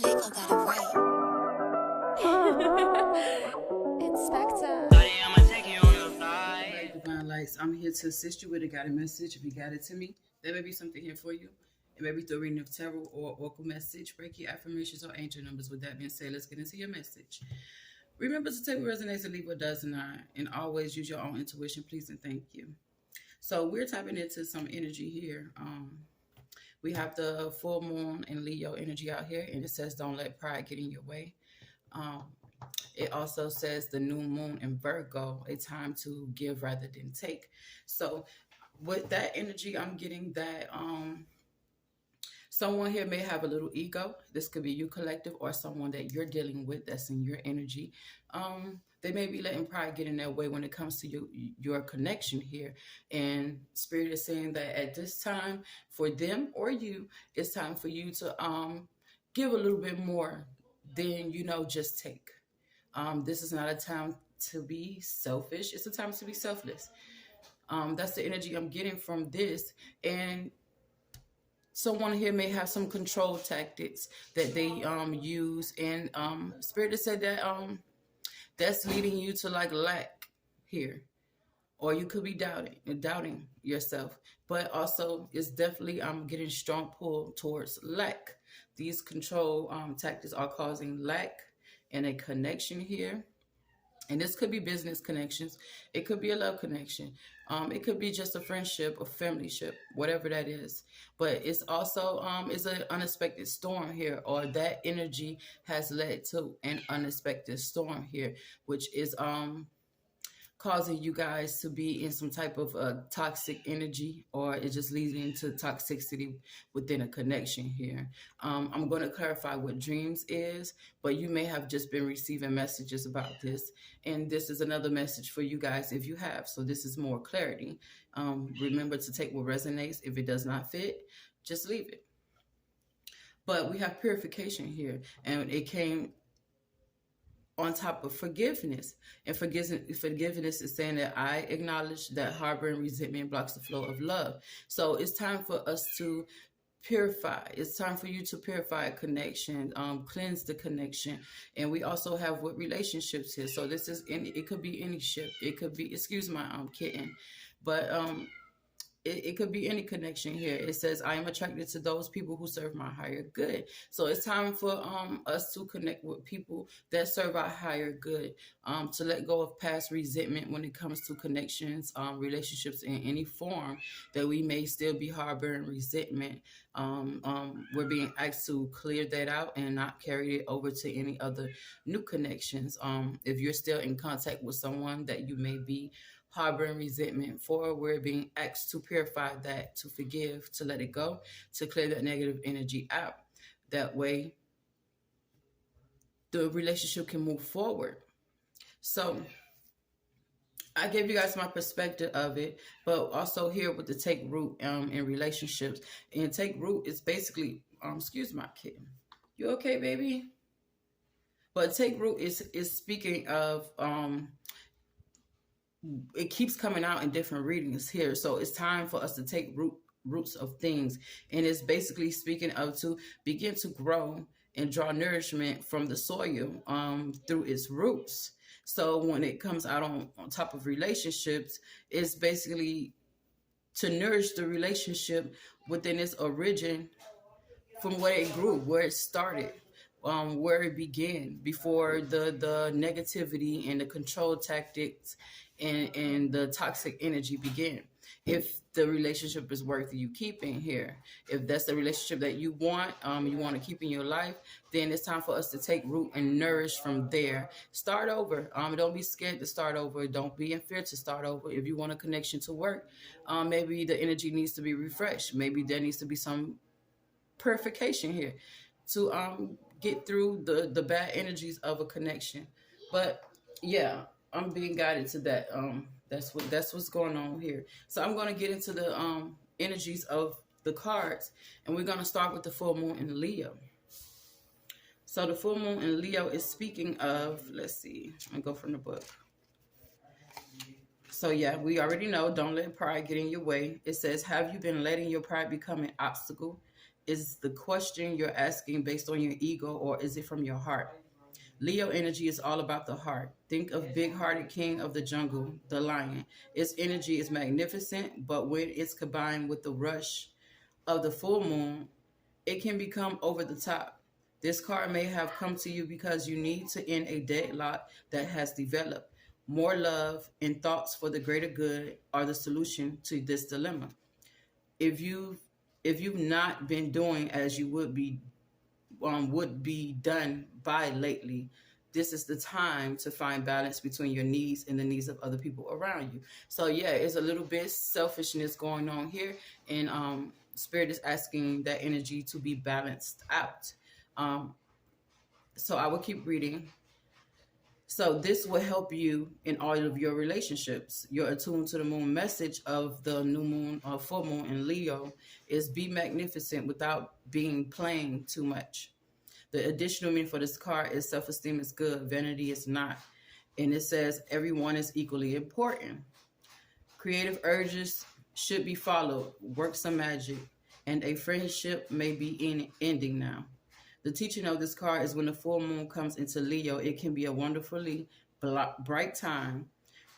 Echo got it right. It's Spectre. Right, Divine Lights. I'm here to assist you with a guided message. If you got it to me, there may be something here for you. It may be through a reading of tarot or oracle message, Reiki affirmations, or angel numbers. With that being said, let's get into your message. Remember to take what resonates and leave what doesn't, and always use your own intuition, please and thank you. So we're tapping into some energy here. We have the full moon and Leo energy out here, and it says don't let pride get in your way. Um, it also says the new moon in Virgo, a time to give rather than take. So with that energy, I'm getting that someone here may have a little ego. This could be you collective or someone that you're dealing with that's in your energy. They may be letting pride get in their way when it comes to your connection here. And Spirit is saying that at this time, for them or you, it's time for you to give a little bit more than, just take. This is not a time to be selfish. It's a time to be selfless. That's the energy I'm getting from this. And someone here may have some control tactics that they use. And Spirit has said that that's leading you to like lack here. Or you could be doubting yourself. But also it's definitely getting strong pull towards lack. These control tactics are causing lack and a connection here. And this could be business connections. It could be a love connection. It could be just a friendship, a familyship, whatever that is. But it's also it's an unexpected storm here, or that energy has led to an unexpected storm here, which is causing you guys to be in some type of toxic energy, or it just leads into toxicity within a connection here. I'm going to clarify what dreams is, but you may have just been receiving messages about this, and this is another message for you guys if you have. So this is more clarity. Remember to take what resonates. If it does not fit, just leave it. But we have purification here, and it came on top of forgiveness. And forgiveness is saying that I acknowledge that harboring resentment blocks the flow of love. So it's time for us to purify. It's time for you to purify a connection, cleanse the connection. And we also have what relationships here. So this is it could be any ship. It could be, excuse my kitten, but it could be any connection here. It says, I am attracted to those people who serve my higher good. So it's time for us to connect with people that serve our higher good, to let go of past resentment when it comes to connections, relationships in any form that we may still be harboring resentment. We're being asked to clear that out and not carry it over to any other new connections. If you're still in contact with someone that you may be harboring resentment for, we're being asked to purify that, to forgive, to let it go, to clear that negative energy out. That way the relationship can move forward. So I gave you guys my perspective of it, but also here with the take root in relationships. And take root is basically excuse my kitten. You okay, baby? But take root is speaking of it keeps coming out in different readings here. So it's time for us to take roots of things. And it's basically speaking of to begin to grow and draw nourishment from the soil through its roots. So when it comes out on top of relationships, it's basically to nourish the relationship within its origin, from where it grew, where it started. Where it began, before the negativity and the control tactics and the toxic energy began. If the relationship is worth you keeping here, if that's the relationship that you want to keep in your life, then it's time for us to take root and nourish from there. Start over. Don't be scared to start over. Don't be in fear to start over. If you want a connection to work, maybe the energy needs to be refreshed. Maybe there needs to be some purification here to get through the bad energies of a connection. But yeah, I'm being guided to that. That's what's going on here. So I'm going to get into the energies of the cards, and we're going to start with the full moon in Leo. So the full moon in Leo is speaking of, let's see, I'm going to go from the book. So yeah, we already know, don't let pride get in your way. It says, have you been letting your pride become an obstacle is the question you're asking based on your ego, or is it from your heart? Leo energy is all about the heart. Think of big-hearted king of the jungle, the lion. Its energy is magnificent, but when it's combined with the rush of the full moon, it can become over the top. This card may have come to you because you need to end a deadlock that has developed. More love and thoughts for the greater good are the solution to this dilemma. If you if you've not been doing as you would be done by lately, this is the time to find balance between your needs and the needs of other people around you. So yeah, it's a little bit selfishness going on here, and Spirit is asking that energy to be balanced out. Um, so I will keep reading. So this will help you in all of your relationships. You're attuned to the moon message of the new moon or full moon in Leo is be magnificent without being plain too much. The additional meaning for this card is self-esteem is good, vanity is not. And it says everyone is equally important. Creative urges should be followed, work some magic, and a friendship may be ending now. The teaching of this card is when the full moon comes into Leo, it can be a wonderfully bright time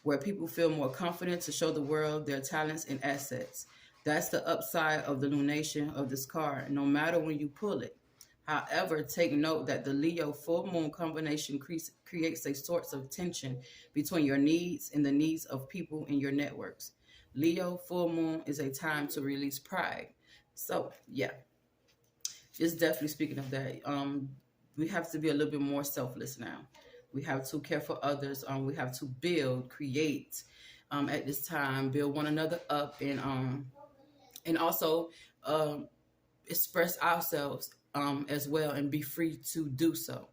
where people feel more confident to show the world their talents and assets. That's the upside of the lunation of this card, no matter when you pull it. However, take note that the Leo full moon combination creates a source of tension between your needs and the needs of people in your networks. Leo full moon is a time to release pride. So, yeah, it's definitely speaking of that. We have to be a little bit more selfless now. We have to care for others. We have to build, create at this time, build one another up, and also express ourselves as well, and be free to do so.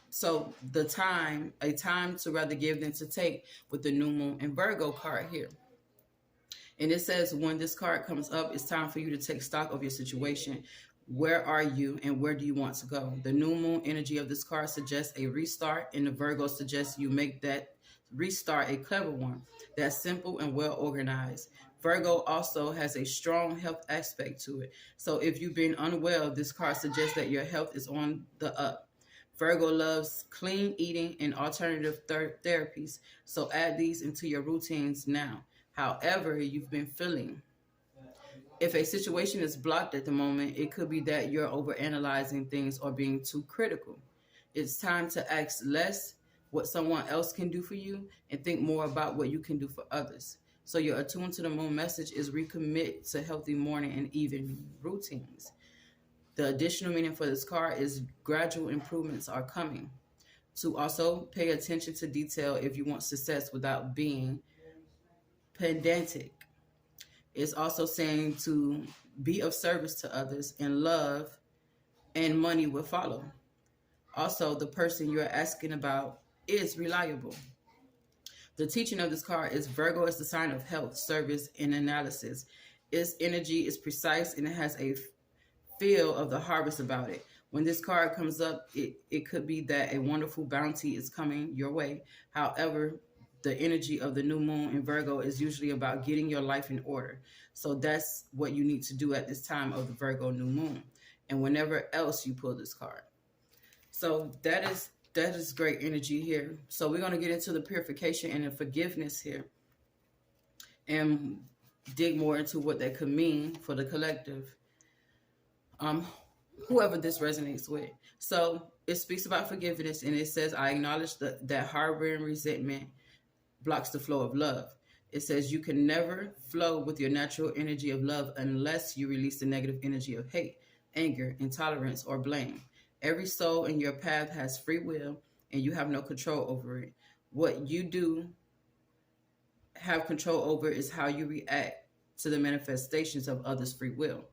So a time to rather give than to take with the new moon and Virgo card here. And it says when this card comes up, it's time for you to take stock of your situation. Where are you and where do you want to go? The new moon energy of this card suggests a restart, and the Virgo suggests you make that restart a clever one that's simple and well organized. Virgo also has a strong health aspect to it. So if you've been unwell, this card suggests that your health is on the up. Virgo loves clean eating and alternative therapies. So add these into your routines now. However, you've been feeling. If a situation is blocked at the moment, it could be that you're overanalyzing things or being too critical. It's time to ask less what someone else can do for you and think more about what you can do for others. So your attuned to the moon message is recommit to healthy morning and evening routines. The additional meaning for this card is gradual improvements are coming. To also pay attention to detail if you want success without being pedantic. It's also saying to be of service to others, and love and money will follow. Also, the person you're asking about is reliable. The teaching of this card is Virgo is the sign of health, service, and analysis. Its energy is precise and it has a feel of the harvest about it. When this card comes up, it could be that a wonderful bounty is coming your way. However, the energy of the new moon in Virgo is usually about getting your life in order. So that's what you need to do at this time of the Virgo new moon and whenever else you pull this card. So that is great energy here. So we're going to get into the purification and the forgiveness here and dig more into what that could mean for the collective. Whoever this resonates with. So it speaks about forgiveness, and it says, I acknowledge that harboring resentment blocks the flow of love. It says you can never flow with your natural energy of love unless you release the negative energy of hate, anger, intolerance, or blame. Every soul in your path has free will, and you have no control over it. What you do have control over is how you react to the manifestations of others' free will.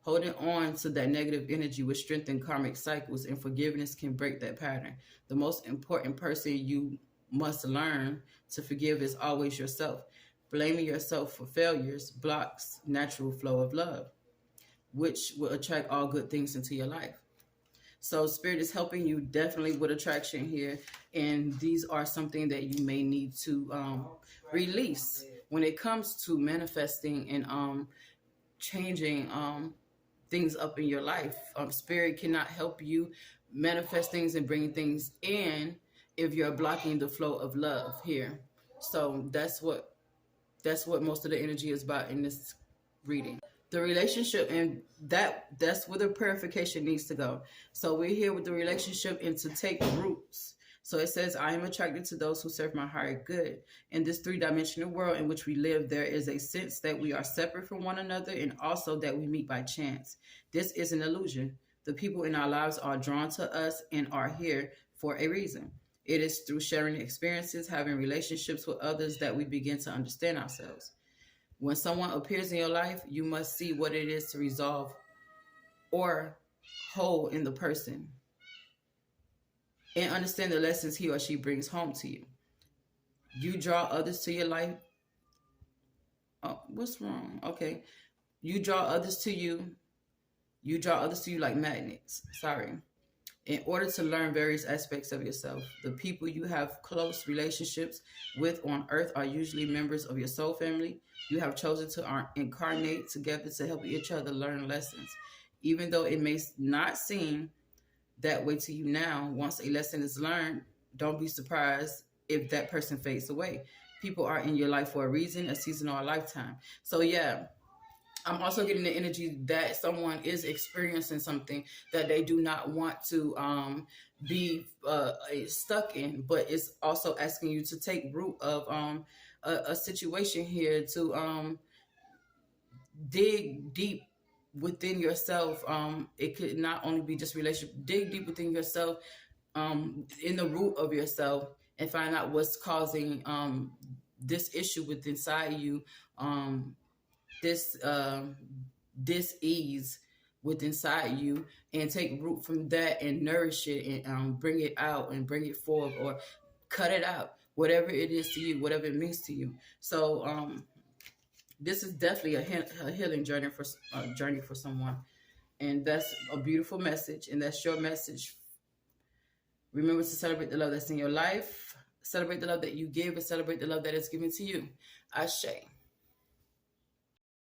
Holding on to that negative energy will strengthen karmic cycles, and forgiveness can break that pattern. The most important person you must learn to forgive is always yourself. Blaming yourself for failures blocks natural flow of love, which will attract all good things into your life. So Spirit is helping you definitely with attraction here, and these are something that you may need to release when it comes to manifesting and changing things up in your life. Spirit cannot help you manifest things and bring things in if you're blocking the flow of love here. So that's what most of the energy is about in this reading. The relationship, and that's where the purification needs to go. So we're here with the relationship and to take roots. So it says, I am attracted to those who serve my higher good. In this three-dimensional world in which we live, there is a sense that we are separate from one another and also that we meet by chance. This is an illusion. The people in our lives are drawn to us and are here for a reason. It is through sharing experiences, having relationships with others, that we begin to understand ourselves. When someone appears in your life, you must see what it is to resolve or hold in the person and understand the lessons he or she brings home to you. You draw others to your life. Oh, what's wrong? Okay. You draw others to you. You draw others to you like magnets. Sorry. In order to learn various aspects of yourself, the people you have close relationships with on earth are usually members of your soul family. You have chosen to incarnate together to help each other learn lessons. Even though it may not seem that way to you now, once a lesson is learned, don't be surprised if that person fades away. People are in your life for a reason, a season, or a lifetime. So yeah, I'm also getting the energy that someone is experiencing something that they do not want to be stuck in, but it's also asking you to take root of a situation here, to dig deep within yourself. It could not only be just relationship. Dig deep within yourself, in the root of yourself, and find out what's causing this issue within inside you. This dis-ease with inside you, and take root from that and nourish it, and bring it out and bring it forward, or cut it out, whatever it is to you, whatever it means to you. So this is definitely a healing journey for someone, and that's a beautiful message, and that's your message. Remember to celebrate the love that's in your life, celebrate the love that you give, and celebrate the love that is given to you. Ashe.